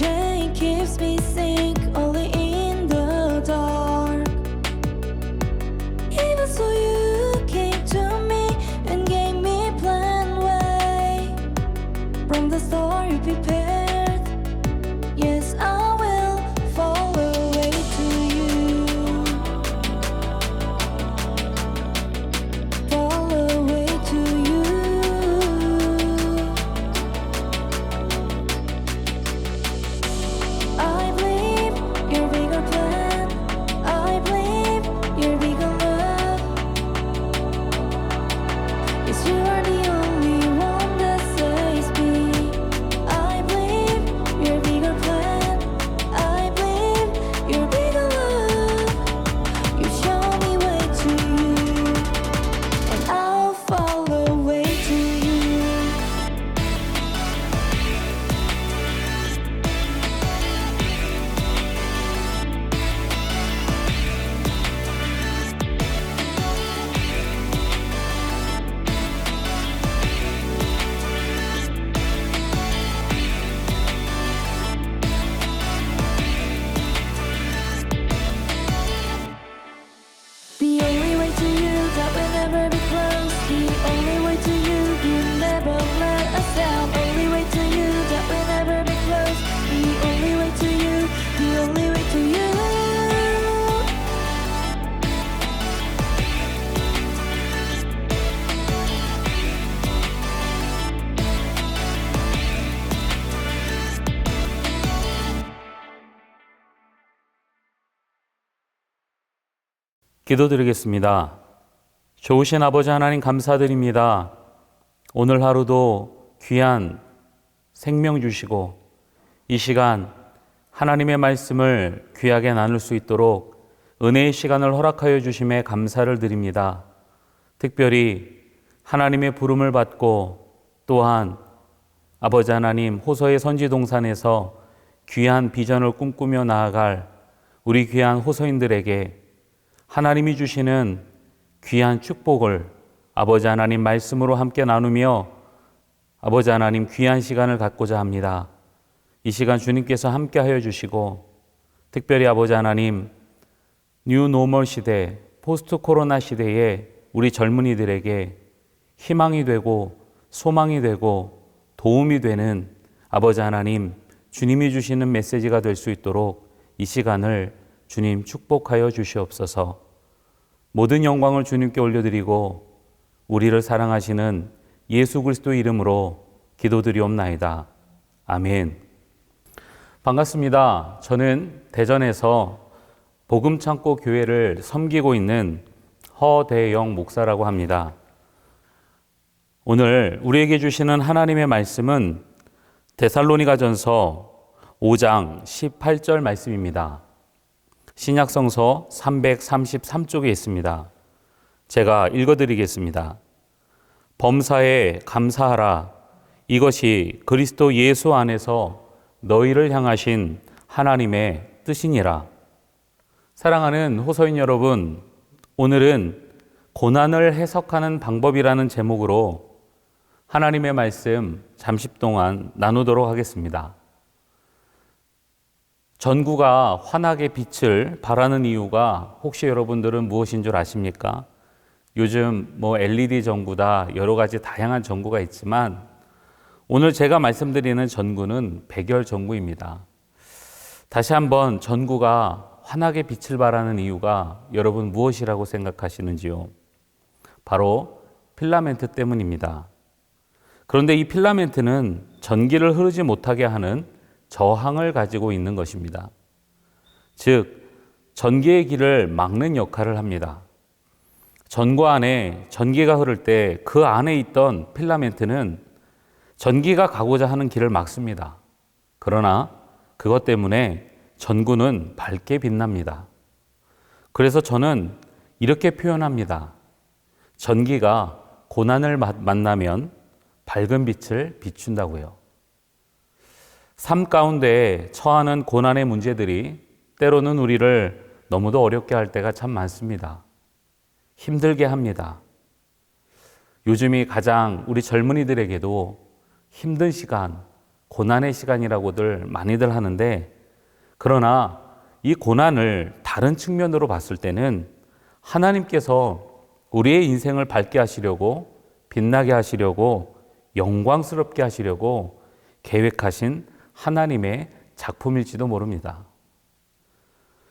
chain keeps me sink only in the dark. Even so you came to me and gave me plan way. From the start you prepared. Yes, I will follow way to you. Follow way to you. I believe your bigger plan. I believe your bigger love. Yes, you are the only one that saves me. I believe your bigger plan. I believe your bigger love. You show me way to you, and I'll follow way to you. The only way to you that will never be close. The only way to you, you never let us down. Only way to you that will never be close. The only way to you, the only way to you. 기도드리겠습니다. 좋으신 아버지 하나님 감사드립니다. 오늘 하루도 귀한 생명 주시고 이 시간 하나님의 말씀을 귀하게 나눌 수 있도록 은혜의 시간을 허락하여 주심에 감사를 드립니다. 특별히 하나님의 부름을 받고 또한 아버지 하나님 호서의 선지동산에서 귀한 비전을 꿈꾸며 나아갈 우리 귀한 호서인들에게 하나님이 주시는 귀한 축복을 아버지 하나님 말씀으로 함께 나누며 아버지 하나님 귀한 시간을 갖고자 합니다. 이 시간 주님께서 함께 하여 주시고 특별히 아버지 하나님 뉴 노멀 시대, 포스트 코로나 시대에 우리 젊은이들에게 희망이 되고 소망이 되고 도움이 되는 아버지 하나님 주님이 주시는 메시지가 될 수 있도록 이 시간을 주님 축복하여 주시옵소서. 모든 영광을 주님께 올려드리고 우리를 사랑하시는 예수 그리스도 이름으로 기도드리옵나이다. 아멘. 반갑습니다. 저는 대전에서 복음창고 교회를 섬기고 있는 허대영 목사라고 합니다. 오늘 우리에게 주시는 하나님의 말씀은 데살로니가전서 5장 18절 말씀입니다. 신약성서 333쪽에 있습니다. 제가 읽어드리겠습니다. 범사에 감사하라. 이것이 그리스도 예수 안에서 너희를 향하신 하나님의 뜻이니라. 사랑하는 호서인 여러분, 오늘은 고난을 해석하는 방법이라는 제목으로 하나님의 말씀 잠시 동안 나누도록 하겠습니다. 전구가 환하게 빛을 발하는 이유가 혹시 여러분들은 무엇인 줄 아십니까? 요즘 LED 전구다 여러 가지 다양한 전구가 있지만 오늘 제가 말씀드리는 전구는 백열 전구입니다. 다시 한번 전구가 환하게 빛을 발하는 이유가 여러분 무엇이라고 생각하시는지요? 바로 필라멘트 때문입니다. 그런데 이 필라멘트는 전기를 흐르지 못하게 하는 저항을 가지고 있는 것입니다. 즉, 전기의 길을 막는 역할을 합니다. 전구 안에 전기가 흐를 때 그 안에 있던 필라멘트는 전기가 가고자 하는 길을 막습니다. 그러나 그것 때문에 전구는 밝게 빛납니다. 그래서 저는 이렇게 표현합니다. 전기가 고난을 만나면 밝은 빛을 비춘다고요. 삶 가운데 처하는 고난의 문제들이 때로는 우리를 너무도 어렵게 할 때가 참 많습니다. 힘들게 합니다. 요즘이 가장 우리 젊은이들에게도 힘든 시간, 고난의 시간이라고들 많이들 하는데, 그러나 이 고난을 다른 측면으로 봤을 때는 하나님께서 우리의 인생을 밝게 하시려고, 빛나게 하시려고, 영광스럽게 하시려고 계획하신 하나님의 작품일지도 모릅니다.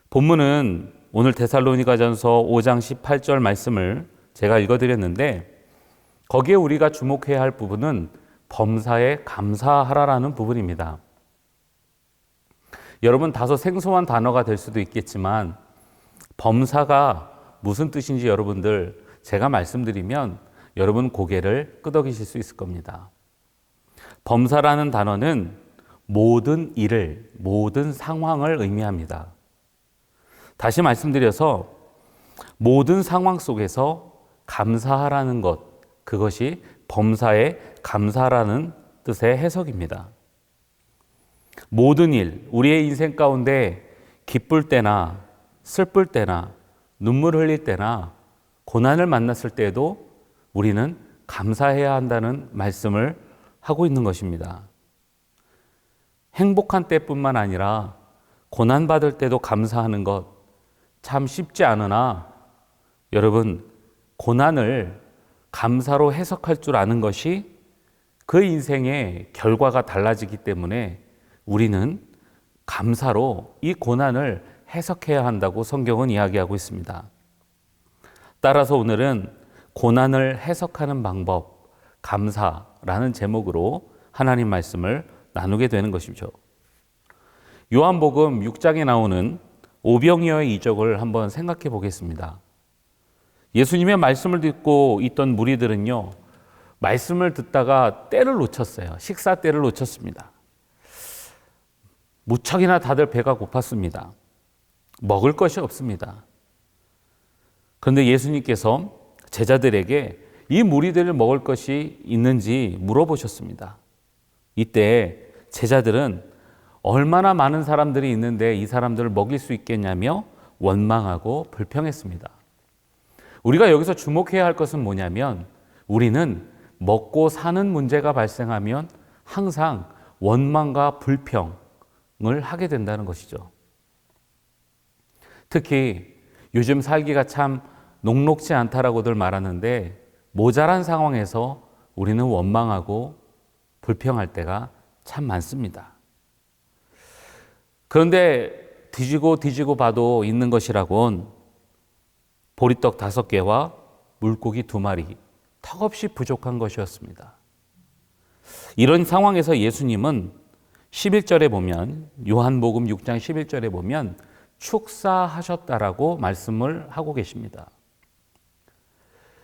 본문은 오늘 데살로니가전서 5장 18절 말씀을 제가 읽어드렸는데, 거기에 우리가 주목해야 할 부분은 범사에 감사하라라는 부분입니다. 여러분, 다소 생소한 단어가 될 수도 있겠지만 범사가 무슨 뜻인지 여러분들 제가 말씀드리면 여러분 고개를 끄덕이실 수 있을 겁니다. 범사라는 단어는 모든 일을, 모든 상황을 의미합니다. 다시 말씀드려서 모든 상황 속에서 감사하라는 것, 그것이 범사에 감사라는 뜻의 해석입니다. 모든 일, 우리의 인생 가운데 기쁠 때나 슬플 때나 눈물 흘릴 때나 고난을 만났을 때에도 우리는 감사해야 한다는 말씀을 하고 있는 것입니다. 행복한 때뿐만 아니라 고난받을 때도 감사하는 것 참 쉽지 않으나, 여러분, 고난을 감사로 해석할 줄 아는 것이 그 인생의 결과가 달라지기 때문에 우리는 감사로 이 고난을 해석해야 한다고 성경은 이야기하고 있습니다. 따라서 오늘은 고난을 해석하는 방법, 감사라는 제목으로 하나님 말씀을 나누게 되는 것이죠. 요한복음 6장에 나오는 오병이어의 이적을 한번 생각해 보겠습니다. 예수님의 말씀을 듣고 있던 무리들은요, 말씀을 듣다가 때를 놓쳤어요. 식사 때를 놓쳤습니다. 무척이나 다들 배가 고팠습니다. 먹을 것이 없습니다. 그런데 예수님께서 제자들에게 이 무리들을 먹을 것이 있는지 물어보셨습니다. 이때 제자들은 얼마나 많은 사람들이 있는데 이 사람들을 먹일 수 있겠냐며 원망하고 불평했습니다. 우리가 여기서 주목해야 할 것은 뭐냐면, 우리는 먹고 사는 문제가 발생하면 항상 원망과 불평을 하게 된다는 것이죠. 특히 요즘 살기가 참 녹록지 않다라고들 말하는데, 모자란 상황에서 우리는 원망하고 불평할 때가 참 많습니다. 그런데 뒤지고 봐도 있는 것이라곤 보리떡 5개와 물고기 2마리, 턱없이 부족한 것이었습니다. 이런 상황에서 예수님은 11절에 보면, 요한복음 6장 11절에 보면 축사하셨다라고 말씀을 하고 계십니다.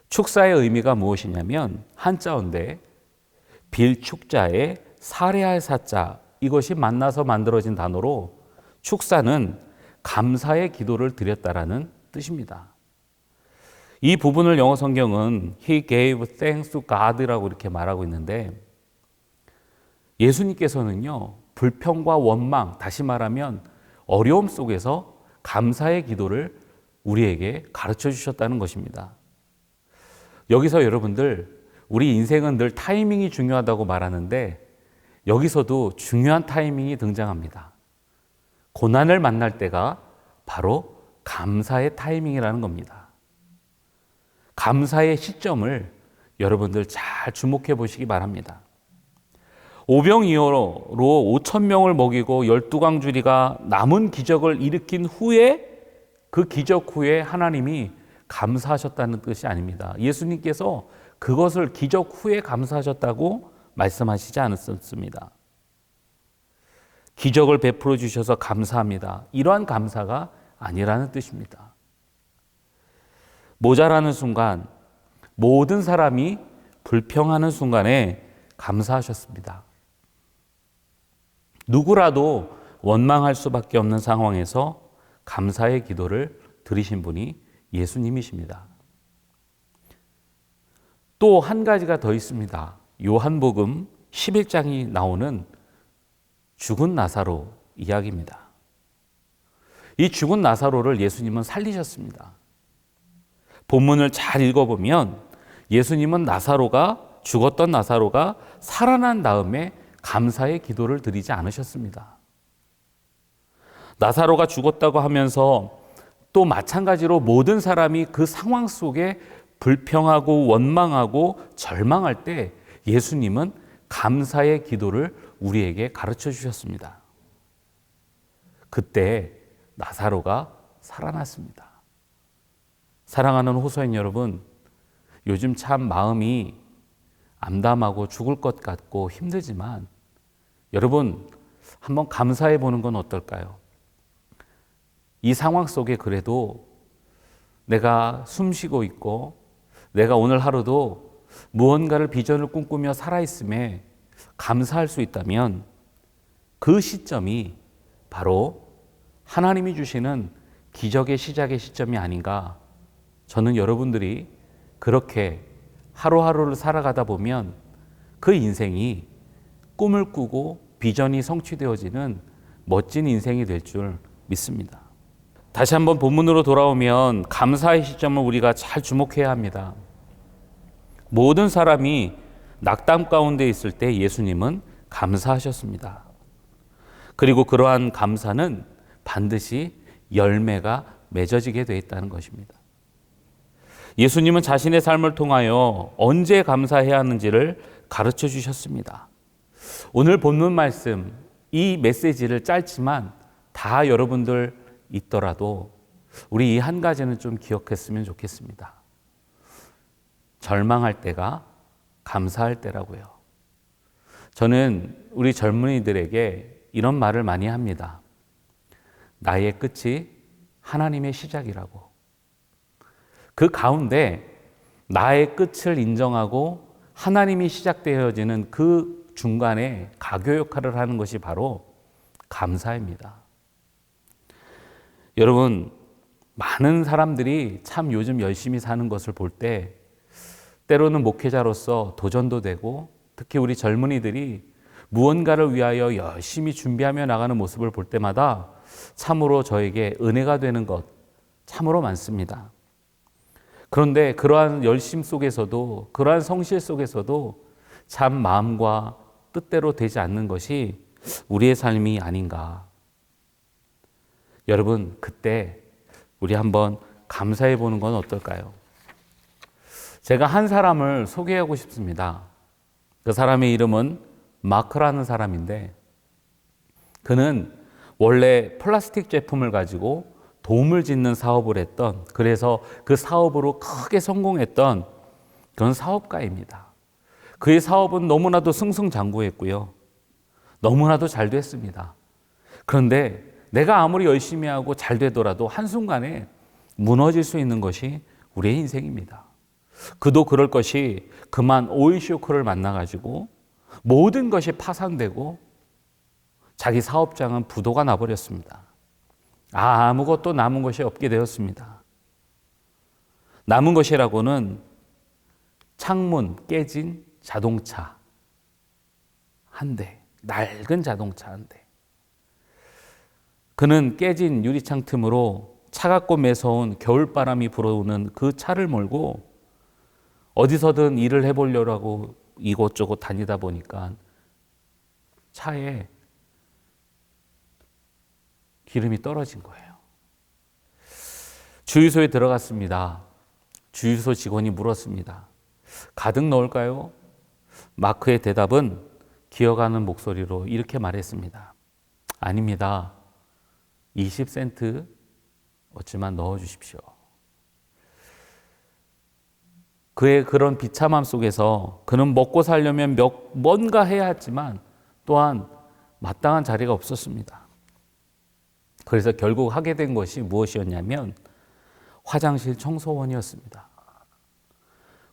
축사의 의미가 무엇이냐면, 한자어인데 빌축자에 살해할 사자, 이것이 만나서 만들어진 단어로 축사는 감사의 기도를 드렸다라는 뜻입니다. 이 부분을 영어 성경은 He gave thanks to God라고 이렇게 말하고 있는데, 예수님께서는요, 불평과 원망, 다시 말하면 어려움 속에서 감사의 기도를 우리에게 가르쳐 주셨다는 것입니다. 여기서 여러분들, 우리 인생은 늘 타이밍이 중요하다고 말하는데, 여기서도 중요한 타이밍이 등장합니다. 고난을 만날 때가 바로 감사의 타이밍이라는 겁니다. 감사의 시점을 여러분들 잘 주목해 보시기 바랍니다. 오병이어로 5,000명을 먹이고 12광주리가 남은 기적을 일으킨 후에, 그 기적 후에 하나님이 감사하셨다는 뜻이 아닙니다. 예수님께서 그것을 기적 후에 감사하셨다고 말씀하시지 않았습니다. 기적을 베풀어 주셔서 감사합니다, 이러한 감사가 아니라는 뜻입니다. 모자라는 순간, 모든 사람이 불평하는 순간에 감사하셨습니다. 누구라도 원망할 수밖에 없는 상황에서 감사의 기도를 드리신 분이 예수님이십니다. 또 한 가지가 더 있습니다. 요한복음 11장이 나오는 죽은 나사로 이야기입니다. 이 죽은 나사로를 예수님은 살리셨습니다. 본문을 잘 읽어보면 예수님은 죽었던 나사로가 살아난 다음에 감사의 기도를 드리지 않으셨습니다. 나사로가 죽었다고 하면서 또 마찬가지로 모든 사람이 그 상황 속에 불평하고 원망하고 절망할 때 예수님은 감사의 기도를 우리에게 가르쳐 주셨습니다. 그때 나사로가 살아났습니다. 사랑하는 호소인 여러분, 요즘 참 마음이 암담하고 죽을 것 같고 힘들지만 여러분 한번 감사해 보는 건 어떨까요? 이 상황 속에 그래도 내가 숨쉬고 있고 내가 오늘 하루도 무언가를 비전을 꿈꾸며 살아있음에 감사할 수 있다면 그 시점이 바로 하나님이 주시는 기적의 시작의 시점이 아닌가. 저는 여러분들이 그렇게 하루하루를 살아가다 보면 그 인생이 꿈을 꾸고 비전이 성취되어지는 멋진 인생이 될 줄 믿습니다. 다시 한번 본문으로 돌아오면 감사의 시점을 우리가 잘 주목해야 합니다. 모든 사람이 낙담 가운데 있을 때 예수님은 감사하셨습니다. 그리고 그러한 감사는 반드시 열매가 맺어지게 되어 있다는 것입니다. 예수님은 자신의 삶을 통하여 언제 감사해야 하는지를 가르쳐 주셨습니다. 오늘 본문 말씀, 이 메시지를 짧지만 다 여러분들 있더라도 우리 이 한 가지는 좀 기억했으면 좋겠습니다. 절망할 때가 감사할 때라고요. 저는 우리 젊은이들에게 이런 말을 많이 합니다. 나의 끝이 하나님의 시작이라고. 그 가운데 나의 끝을 인정하고 하나님이 시작되어지는 그 중간에 가교 역할을 하는 것이 바로 감사입니다. 여러분, 많은 사람들이 참 요즘 열심히 사는 것을 볼 때 때로는 목회자로서 도전도 되고 특히 우리 젊은이들이 무언가를 위하여 열심히 준비하며 나가는 모습을 볼 때마다 참으로 저에게 은혜가 되는 것 참으로 많습니다. 그런데 그러한 열심 속에서도 그러한 성실 속에서도 참 마음과 뜻대로 되지 않는 것이 우리의 삶이 아닌가. 여러분, 그때 우리 한번 감사해 보는 건 어떨까요? 제가 한 사람을 소개하고 싶습니다. 그 사람의 이름은 마크라는 사람인데 그는 원래 플라스틱 제품을 가지고 도움을 짓는 사업을 했던, 그래서 그 사업으로 크게 성공했던 그런 사업가입니다. 그의 사업은 너무나도 승승장구했고요. 너무나도 잘 됐습니다. 그런데 내가 아무리 열심히 하고 잘 되더라도 한순간에 무너질 수 있는 것이 우리의 인생입니다. 그도 그럴 것이 그만 오일 쇼크를 만나가지고 모든 것이 파산되고 자기 사업장은 부도가 나버렸습니다. 아무것도 남은 것이 없게 되었습니다. 남은 것이라고는 창문 깨진 자동차 한 대, 낡은 자동차 한 대. 그는 깨진 유리창 틈으로 차갑고 매서운 겨울바람이 불어오는 그 차를 몰고 어디서든 일을 해보려고 이곳저곳 다니다 보니까 차에 기름이 떨어진 거예요. 주유소에 들어갔습니다. 주유소 직원이 물었습니다. 가득 넣을까요? 마크의 대답은 기어가는 목소리로 이렇게 말했습니다. 아닙니다. 20센트 어찌만 넣어주십시오. 그의 그런 비참함 속에서 그는 먹고 살려면 뭔가 해야 했지만 또한 마땅한 자리가 없었습니다. 그래서 결국 하게 된 것이 무엇이었냐면 화장실 청소원이었습니다.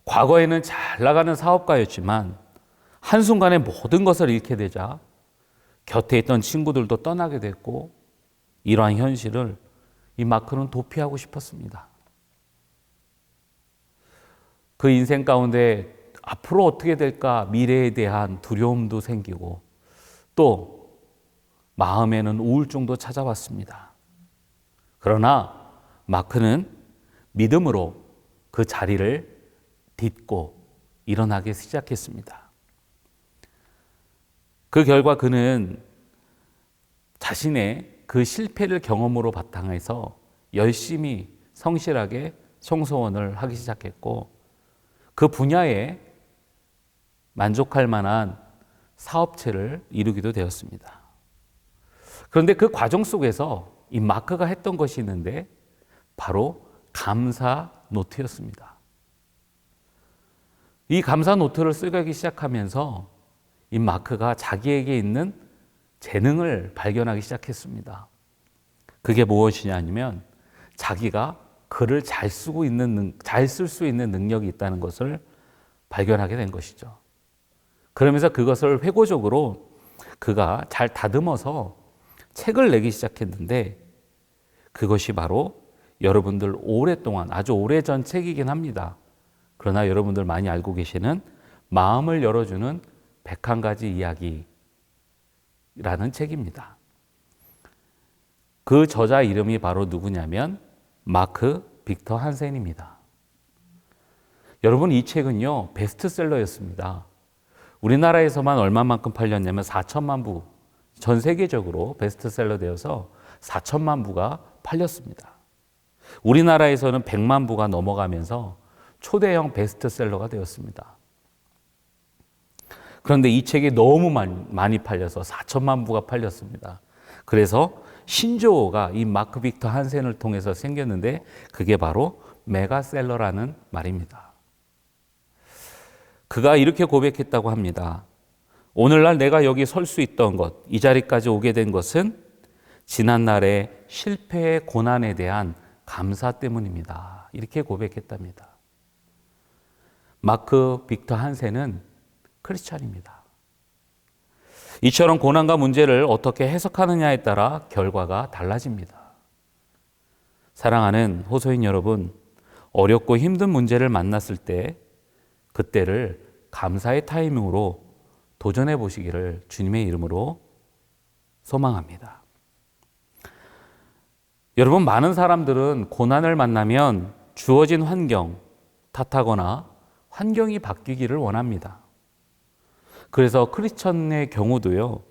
과거에는 잘 나가는 사업가였지만 한순간에 모든 것을 잃게 되자 곁에 있던 친구들도 떠나게 됐고 이러한 현실을 이 마크는 도피하고 싶었습니다. 그 인생 가운데 앞으로 어떻게 될까 미래에 대한 두려움도 생기고 또 마음에는 우울증도 찾아왔습니다. 그러나 마크는 믿음으로 그 자리를 딛고 일어나기 시작했습니다. 그 결과 그는 자신의 그 실패를 경험으로 바탕해서 열심히 성실하게 청소원을 하기 시작했고 그 분야에 만족할 만한 사업체를 이루기도 되었습니다. 그런데 그 과정 속에서 이 마크가 했던 것이 있는데 바로 감사 노트였습니다. 이 감사 노트를 쓰기 시작하면서 이 마크가 자기에게 있는 재능을 발견하기 시작했습니다. 그게 무엇이냐 하면 자기가 글을 잘 쓸 수 있는 능력이 있다는 것을 발견하게 된 것이죠. 그러면서 그것을 회고적으로 그가 잘 다듬어서 책을 내기 시작했는데 그것이 바로 여러분들 오랫동안 아주 오래전 책이긴 합니다. 그러나 여러분들 많이 알고 계시는 마음을 열어주는 101가지 이야기라는 책입니다. 그 저자 이름이 바로 누구냐면 마크 빅터 한센입니다. 여러분 이 책은요 베스트셀러였습니다. 우리나라에서만 얼마만큼 팔렸냐면 4천만 부, 전 세계적으로 베스트셀러 되어서 4천만 부가 팔렸습니다. 우리나라에서는 100만 부가 넘어가면서 초대형 베스트셀러가 되었습니다. 그런데 이 책이 너무 많이 팔려서 4천만 부가 팔렸습니다. 그래서 신조어가 이 마크 빅터 한센을 통해서 생겼는데 그게 바로 메가셀러라는 말입니다. 그가 이렇게 고백했다고 합니다. 오늘날 내가 여기 설 수 있던 것, 이 자리까지 오게 된 것은 지난날의 실패의 고난에 대한 감사 때문입니다. 이렇게 고백했답니다. 마크 빅터 한센은 크리스찬입니다. 이처럼 고난과 문제를 어떻게 해석하느냐에 따라 결과가 달라집니다. 사랑하는 호소인 여러분, 어렵고 힘든 문제를 만났을 때 그때를 감사의 타이밍으로 도전해 보시기를 주님의 이름으로 소망합니다. 여러분, 많은 사람들은 고난을 만나면 주어진 환경 탓하거나 환경이 바뀌기를 원합니다. 그래서 크리스천의 경우도요,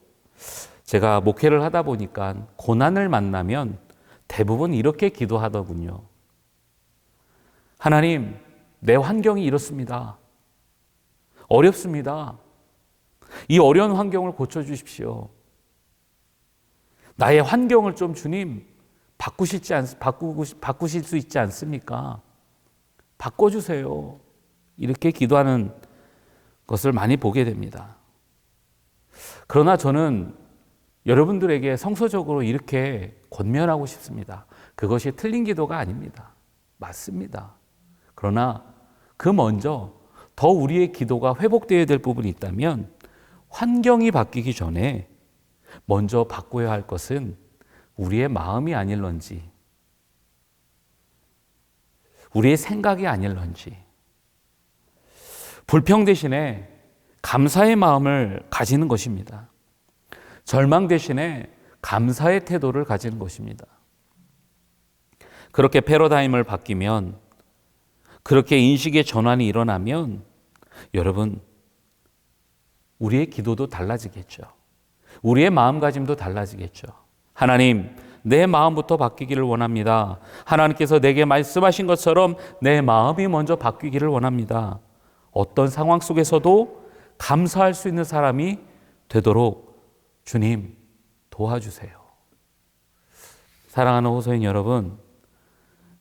제가 목회를 하다 보니까 고난을 만나면 대부분 이렇게 기도하더군요. 하나님, 내 환경이 이렇습니다. 어렵습니다. 이 어려운 환경을 고쳐주십시오. 나의 환경을 좀 주님 바꾸실 수 있지 않습니까? 바꿔주세요. 이렇게 기도하는 것을 많이 보게 됩니다. 그러나 저는 여러분들에게 성서적으로 이렇게 권면하고 싶습니다. 그것이 틀린 기도가 아닙니다. 맞습니다. 그러나 그 먼저 더 우리의 기도가 회복되어야 될 부분이 있다면 환경이 바뀌기 전에 먼저 바꿔야 할 것은 우리의 마음이 아닐런지, 우리의 생각이 아닐런지, 불평 대신에 감사의 마음을 가지는 것입니다. 절망 대신에 감사의 태도를 가지는 것입니다. 그렇게 패러다임을 바뀌면, 그렇게 인식의 전환이 일어나면 여러분, 우리의 기도도 달라지겠죠. 우리의 마음가짐도 달라지겠죠. 하나님, 내 마음부터 바뀌기를 원합니다. 하나님께서 내게 말씀하신 것처럼 내 마음이 먼저 바뀌기를 원합니다. 어떤 상황 속에서도 감사할 수 있는 사람이 되도록 주님 도와주세요. 사랑하는 호소인 여러분,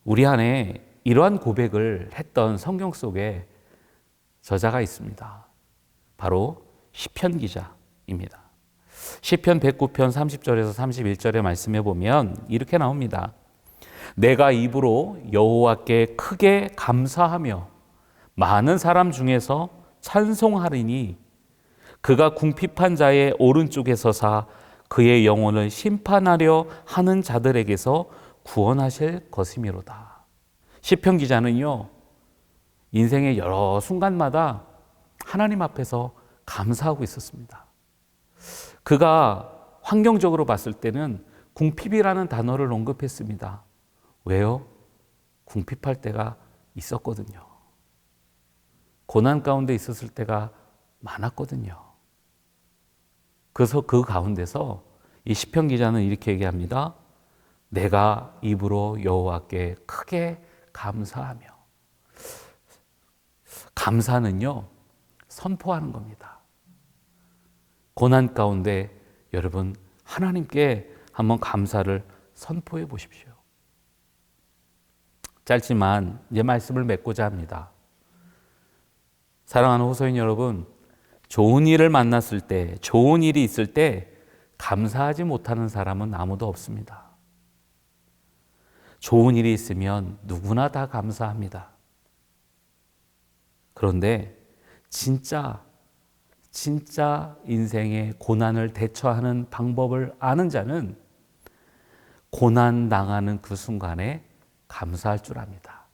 우리 안에 이러한 고백을 했던 성경 속에 저자가 있습니다. 바로 시편 기자입니다. 시편 109편 30절에서 31절의 말씀에 보면 이렇게 나옵니다. 내가 입으로 여호와께 크게 감사하며 많은 사람 중에서 찬송하리니 그가 궁핍한 자의 오른쪽에 서사 그의 영혼을 심판하려 하는 자들에게서 구원하실 것이미로다. 시편 기자는요, 인생의 여러 순간마다 하나님 앞에서 감사하고 있었습니다. 그가 환경적으로 봤을 때는 궁핍이라는 단어를 언급했습니다. 왜요? 궁핍할 때가 있었거든요. 고난 가운데 있었을 때가 많았거든요. 그래서 그 가운데서 이 시편 기자는 이렇게 얘기합니다. 내가 입으로 여호와께 크게 감사하며. 감사는요, 선포하는 겁니다. 고난 가운데 여러분 하나님께 한번 감사를 선포해 보십시오. 짧지만 이제 말씀을 맺고자 합니다. 사랑하는 호소인 여러분, 좋은 일을 만났을 때, 좋은 일이 있을 때 감사하지 못하는 사람은 아무도 없습니다. 좋은 일이 있으면 누구나 다 감사합니다. 그런데 진짜 인생의 고난을 대처하는 방법을 아는 자는 고난 당하는 그 순간에 감사할 줄 압니다.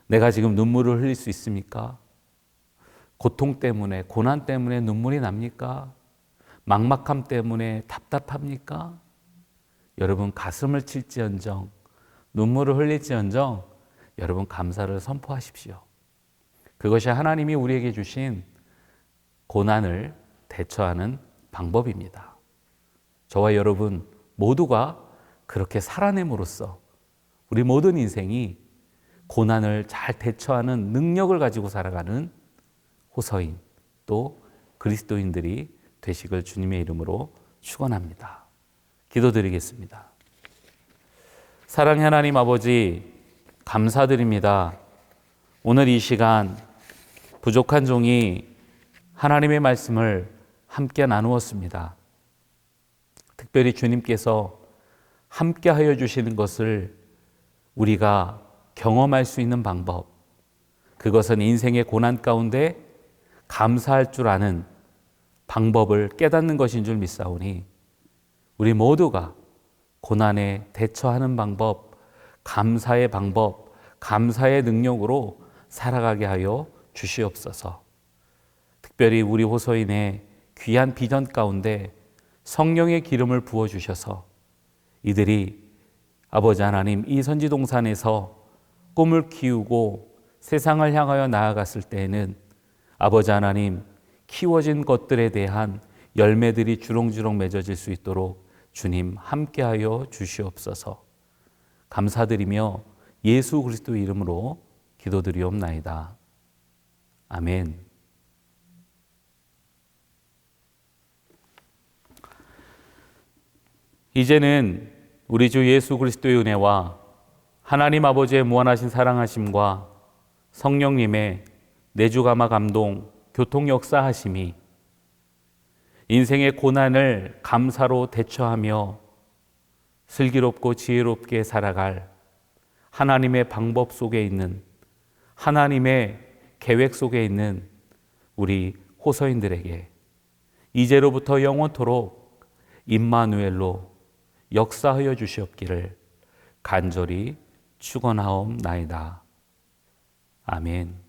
내가 지금 눈물을 흘릴 수 있습니까? 고통 때문에, 고난 때문에 눈물이 납니까? 막막함 때문에 답답합니까? 여러분 가슴을 칠지언정, 눈물을 흘릴지언정 여러분 감사를 선포하십시오. 그것이 하나님이 우리에게 주신 고난을 대처하는 방법입니다. 저와 여러분 모두가 그렇게 살아냄으로써 우리 모든 인생이 고난을 잘 대처하는 능력을 가지고 살아가는 호서인 또 그리스도인들이 되시길 주님의 이름으로 축원합니다. 기도드리겠습니다. 사랑의 하나님 아버지, 감사드립니다. 오늘 이 시간 부족한 종이 하나님의 말씀을 함께 나누었습니다. 특별히 주님께서 함께 하여 주시는 것을 우리가 경험할 수 있는 방법, 그것은 인생의 고난 가운데 감사할 줄 아는 방법을 깨닫는 것인 줄 믿사오니 우리 모두가 고난에 대처하는 방법, 감사의 방법, 감사의 능력으로 살아가게 하여 주시옵소서. 특별히 우리 호소인의 귀한 비전 가운데 성령의 기름을 부어주셔서 이들이 아버지 하나님 이 선지동산에서 꿈을 키우고 세상을 향하여 나아갔을 때에는 아버지 하나님 키워진 것들에 대한 열매들이 주렁주렁 맺어질 수 있도록 주님 함께하여 주시옵소서. 감사드리며 예수 그리스도의 이름으로 기도드리옵나이다. 아멘. 이제는 우리 주 예수 그리스도의 은혜와 하나님 아버지의 무한하신 사랑하심과 성령님의 내주감화 감동, 교통 역사하심이 인생의 고난을 감사로 대처하며 슬기롭고 지혜롭게 살아갈 하나님의 방법 속에 있는, 하나님의 계획 속에 있는 우리 호서인들에게 이제로부터 영원토록 임마누엘로 역사하여 주시옵기를 간절히 축원하옵나이다. 아멘.